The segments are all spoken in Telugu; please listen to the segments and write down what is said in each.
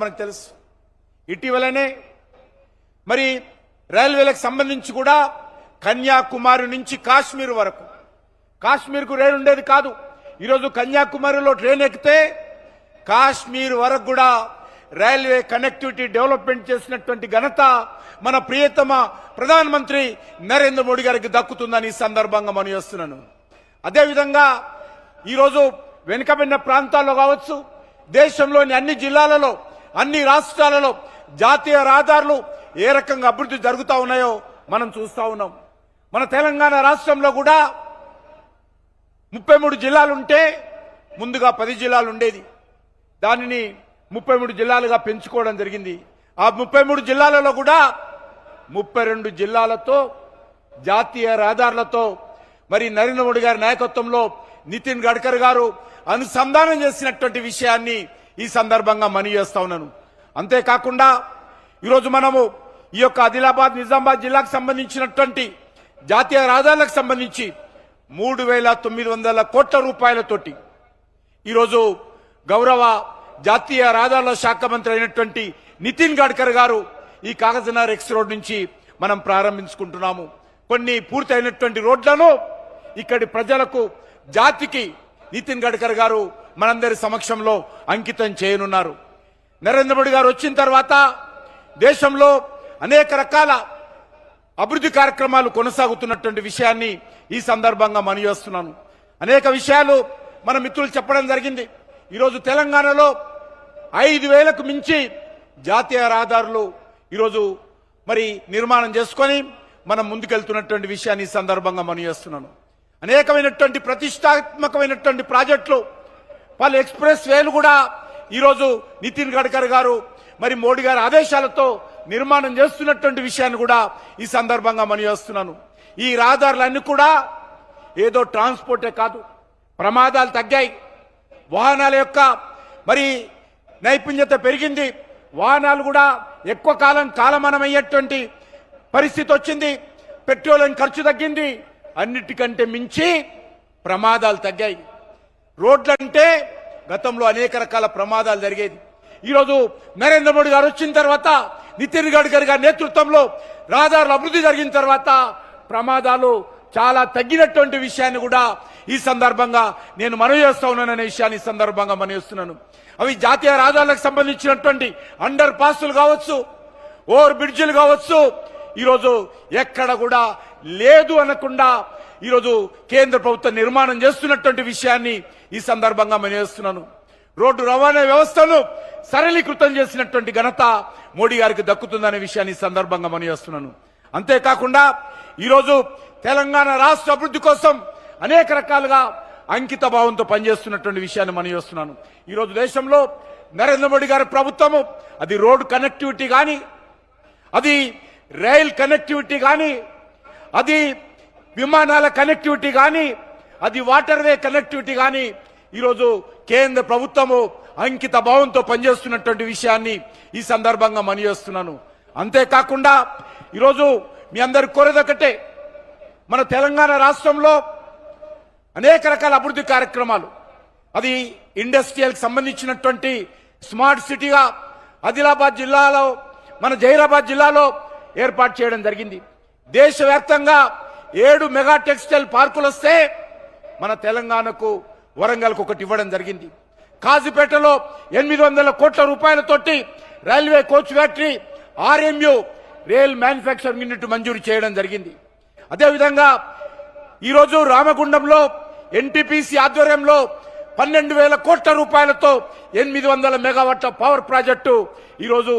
మనకు తెలుసు. ఇటీవలనే మరి రైల్వేలకు సంబంధించి కూడా కన్యాకుమారి నుంచి కాశ్మీర్ వరకు, కాశ్మీర్కు రైలు ఉండేది కాదు. ఈరోజు కన్యాకుమారిలో ట్రైన్ ఎక్కితే కాశ్మీర్ వరకు కూడా రైల్వే కనెక్టివిటీ డెవలప్మెంట్ చేసినటువంటి ఘనత మన ప్రియతమ ప్రధానమంత్రి నరేంద్ర మోడీ గారికి దక్కుతుందని ఈ సందర్భంగా మనం చేస్తున్నాను. అదేవిధంగా ఈరోజు వెనుకబడిన ప్రాంతాల్లో కావచ్చు, దేశంలోని అన్ని జిల్లాలలో, అన్ని రాష్ట్రాలలో జాతీయ రహదారులు ఏ రకంగా అభివృద్ధి జరుగుతూ ఉన్నాయో మనం చూస్తూ ఉన్నాం. మన తెలంగాణ రాష్ట్రంలో కూడా 33 జిల్లాలుంటే ముందుగా 10 జిల్లాలు ఉండేది. దానిని 33 జిల్లాలుగా పెంచుకోవడం జరిగింది. ఆ 33 జిల్లాలలో కూడా 32 జిల్లాలతో జాతీయ రహదారులతో మరి నరేంద్ర మోడీ గారి నాయకత్వంలో నితిన్ గడ్కరీ గారు అనుసంధానం చేసినటువంటి విషయాన్ని ఈ సందర్భంగా మనవి చేస్తా ఉన్నాను. అంతేకాకుండా ఈరోజు మనము ఈ యొక్క ఆదిలాబాద్ నిజామాబాద్ జిల్లాకు సంబంధించినటువంటి జాతీయ రహదారులకు సంబంధించి 3,900 కోట్ల రూపాయలతోటి ఈరోజు గౌరవ జాతీయ రహదారుల శాఖ మంత్రి అయినటువంటి నితిన్ గడ్కరీ గారు ఈ కాగజ్నగర్ ఎక్స్ రోడ్ నుంచి మనం ప్రారంభించుకుంటున్నాము. కొన్ని పూర్తయినటువంటి రోడ్లను ఇక్కడి ప్రజలకు, జాతికి నితిన్ గడ్కరీ గారు మనందరి సమక్షంలో అంకితం చేయనున్నారు. నరేంద్ర మోడీ గారు వచ్చిన తర్వాత దేశంలో అనేక రకాల అభివృద్ధి కార్యక్రమాలు కొనసాగుతున్నటువంటి విషయాన్ని ఈ సందర్భంగా మనవి చేస్తున్నాను. అనేక విషయాలు మన మిత్రులు చెప్పడం జరిగింది. ఈరోజు తెలంగాణలో 5,000కు మించి జాతీయ రహదారులు ఈరోజు మరి నిర్మాణం చేసుకొని మనం ముందుకెళ్తున్నటువంటి విషయాన్ని ఈ సందర్భంగా మనవి చేస్తున్నాను. అనేకమైనటువంటి ప్రతిష్టాత్మకమైనటువంటి ప్రాజెక్టులు, పలు ఎక్స్ప్రెస్ వేలు కూడా ఈరోజు నితిన్ గడ్కరీ గారు మరి మోడీ గారి ఆదేశాలతో నిర్మాణం చేస్తున్నటువంటి విషయాన్ని కూడా ఈ సందర్భంగా మనవి చేస్తున్నాను. ఈ రహదారులన్నీ కూడా ఏదో ట్రాన్స్పోర్టే కాదు, ప్రమాదాలు తగ్గాయి, వాహనాల యొక్క మరి నైపుణ్యత పెరిగింది, వాహనాలు కూడా ఎక్కువ కాలం కాలమానమయ్యేటువంటి పరిస్థితి వచ్చింది, పెట్రోల్ ఖర్చు తగ్గింది, అన్నిటికంటే మించి ప్రమాదాలు తగ్గాయి. రోడ్లంటే గతంలో అనేక రకాల ప్రమాదాలు జరిగేది. ఈరోజు నరేంద్ర మోడీ గారు వచ్చిన తర్వాత, నితిన్ గడ్కరీ గారి నేతృత్వంలో రహదారుల అభివృద్ధి జరిగిన తర్వాత ప్రమాదాలు చాలా తగ్గినటువంటి విషయాన్ని కూడా ఈ సందర్భంగా నేను మనవి చేస్తా ఉన్నాననే విషయాన్ని ఈ సందర్భంగా మనవి చేస్తున్నాను. అవి జాతీయ రహదారులకు సంబంధించినటువంటి అండర్ పాస్లు కావచ్చు, ఓవర్ బ్రిడ్జిలు కావచ్చు, ఈరోజు ఎక్కడ కూడా లేదు అనకుండా ఈరోజు కేంద్ర ప్రభుత్వం నిర్మాణం చేస్తున్నటువంటి విషయాన్ని ఈ సందర్భంగా మనవి చేస్తున్నాను. రోడ్డు రవాణా వ్యవస్థను సరళీకృతం చేసినటువంటి ఘనత మోడీ గారికి దక్కుతుందనే విషయాన్ని ఈ సందర్భంగా మనవి చేస్తున్నాను. అంతేకాకుండా ఈరోజు తెలంగాణ రాష్ట్ర అభివృద్ధి కోసం అనేక రకాలుగా అంకిత భావంతో పనిచేస్తున్నటువంటి విషయాన్ని మనవి చేస్తున్నాను. ఈరోజు దేశంలో నరేంద్ర మోడీ గారి ప్రభుత్వము అది రోడ్ కనెక్టివిటీ కానీ, అది రైల్ కనెక్టివిటీ కానీ, అది విమానాల కనెక్టివిటీ కానీ, అది వాటర్ వే కనెక్టివిటీ కానీ ఈరోజు కేంద్ర ప్రభుత్వము అంకిత భావంతో పనిచేస్తున్నటువంటి విషయాన్ని ఈ సందర్భంగా మనవి చేస్తున్నాను. అంతేకాకుండా ఈరోజు మీ అందరి కోరేదొకటే, మన తెలంగాణ రాష్ట్రంలో అనేక రకాల అభివృద్ధి కార్యక్రమాలు, అది ఇండస్ట్రియల్కి సంబంధించినటువంటి స్మార్ట్ సిటీగా ఆదిలాబాద్ జిల్లాలో, మన జహీరాబాద్ జిల్లాలో ఏర్పాటు చేయడం జరిగింది. దేశవ్యాప్తంగా 7 మెగా టెక్స్టైల్ పార్కులు వస్తే మన తెలంగాణకు వరంగల్కు ఒకటి ఇవ్వడం జరిగింది. కాజీపేటలో 800 కోట్ల రూపాయలతోటి railway coach factory, RMU rail manufacturing unit మంజూరు చేయడం జరిగింది. అదేవిధంగా ఈరోజు రామగుండంలో NTPC ఆధ్వర్యంలో 12,000 కోట్ల రూపాయలతో 800 మెగావాట్ల పవర్ ప్రాజెక్టు ఈరోజు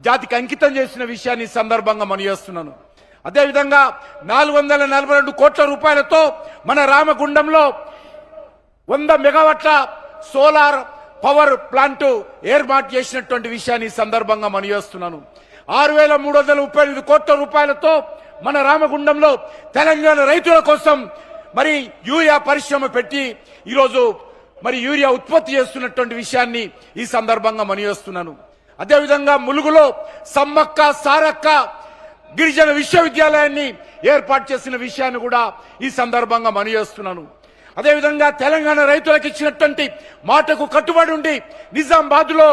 జాతికి అంకితం చేసిన విషయాన్ని ఈ సందర్భంగా మనవి చేస్తున్నాను. అదేవిధంగా 442 కోట్ల రూపాయలతో మన రామగుండంలో 100 మెగావాట్ల సోలార్ పవర్ ప్లాంట్ ఏర్పాటు చేసినటువంటి విషయాన్ని ఈ సందర్భంగా మనవి చేస్తున్నాను. 6,338 కోట్ల రూపాయలతో మన రామగుండంలో తెలంగాణ రైతుల కోసం మరి యూరియా పరిశ్రమ పెట్టి ఈరోజు మరి యూరియా ఉత్పత్తి చేస్తున్నటువంటి విషయాన్ని ఈ సందర్భంగా మనవి చేస్తున్నాను. అదేవిధంగా ములుగులో సమ్మక్క సారక్క గిరిజన విశ్వవిద్యాలయాన్ని ఏర్పాటు చేసిన విషయాన్ని కూడా ఈ సందర్భంగా మనవి చేస్తున్నాను. అదేవిధంగా తెలంగాణ రైతులకు ఇచ్చినటువంటి మాటకు కట్టుబడి ఉండి నిజామాబాద్ లో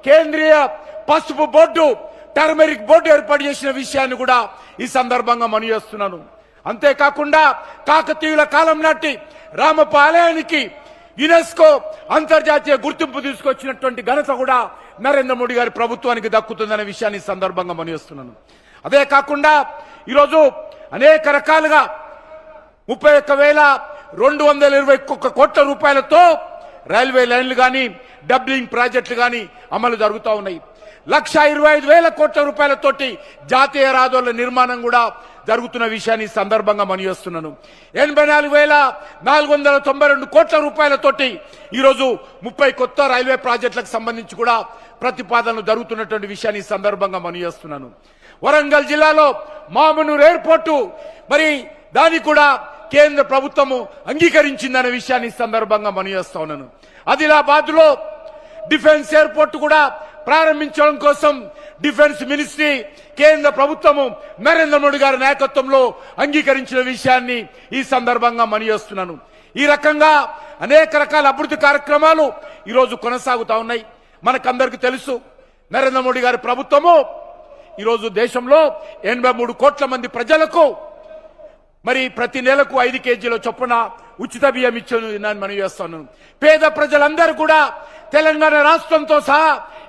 కేంద్రీయ పసుపు బోర్డు, టర్మరిక్ బోర్డు ఏర్పాటు చేసిన విషయాన్ని కూడా ఈ సందర్భంగా మనవి చేస్తున్నాను. అంతేకాకుండా కాకతీయుల కాలం నాటి రామప్ప ఆలయానికి యునెస్కో అంతర్జాతీయ గుర్తింపు తీసుకొచ్చినటువంటి ఘనత కూడా నరేంద్ర మోడీ గారి ప్రభుత్వానికి దక్కుతుందనే విషయాన్ని ఈ సందర్భంగా మనవి చేస్తున్నాను. అదే కాకుండా ఈరోజు అనేక రకాలుగా 31,221 కోట్ల రూపాయలతో రైల్వే లైన్లు కానీ, డబ్లింగ్ ప్రాజెక్టులు కానీ అమలు జరుగుతూ ఉన్నాయి. 1,25,000 కోట్ల రూపాయలతోటి జాతీయ రహదారుల నిర్మాణం కూడా జరుగుతున్న విషయాన్ని ఈ సందర్భంగా మనవి చేస్తున్నాను. 84,492 కోట్ల రూపాయలతోటి ఈరోజు 30 కొత్త రైల్వే ప్రాజెక్టులకు సంబంధించి కూడా ప్రతిపాదనలు జరుగుతున్నటువంటి విషయాన్ని ఈ సందర్భంగా మనవి చేస్తున్నాను. వరంగల్ జిల్లాలో మామనూరు ఎయిర్పోర్టు మరి దాన్ని కూడా కేంద్ర ప్రభుత్వము అంగీకరించిందనే విషయాన్ని ఈ సందర్భంగా మనవి చేస్తా ఉన్నాను. ఆదిలాబాద్ లో డిఫెన్స్ ఎయిర్పోర్ట్ కూడా ప్రారంభించడం కోసం డిఫెన్స్ మినిస్ట్రీ కేంద్ర ప్రభుత్వము నరేంద్ర మోడీ గారి నాయకత్వంలో అంగీకరించిన విషయాన్ని ఈ సందర్భంగా మనవి చేస్తున్నాను. ఈ రకంగా అనేక రకాల అభివృద్ధి కార్యక్రమాలు ఈరోజు కొనసాగుతా ఉన్నాయి. మనకందరికీ తెలుసు, నరేంద్ర మోడీ గారి ప్రభుత్వము ఈరోజు దేశంలో 83 కోట్ల మంది ప్రజలకు మరి ప్రతి నెలకు 5 కేజీల చొప్పున ఉచిత బియ్యం ఇచ్చాను మనవి చేస్తున్నాను. పేద ప్రజలందరూ కూడా తెలంగాణ రాష్ట్రంతో సహా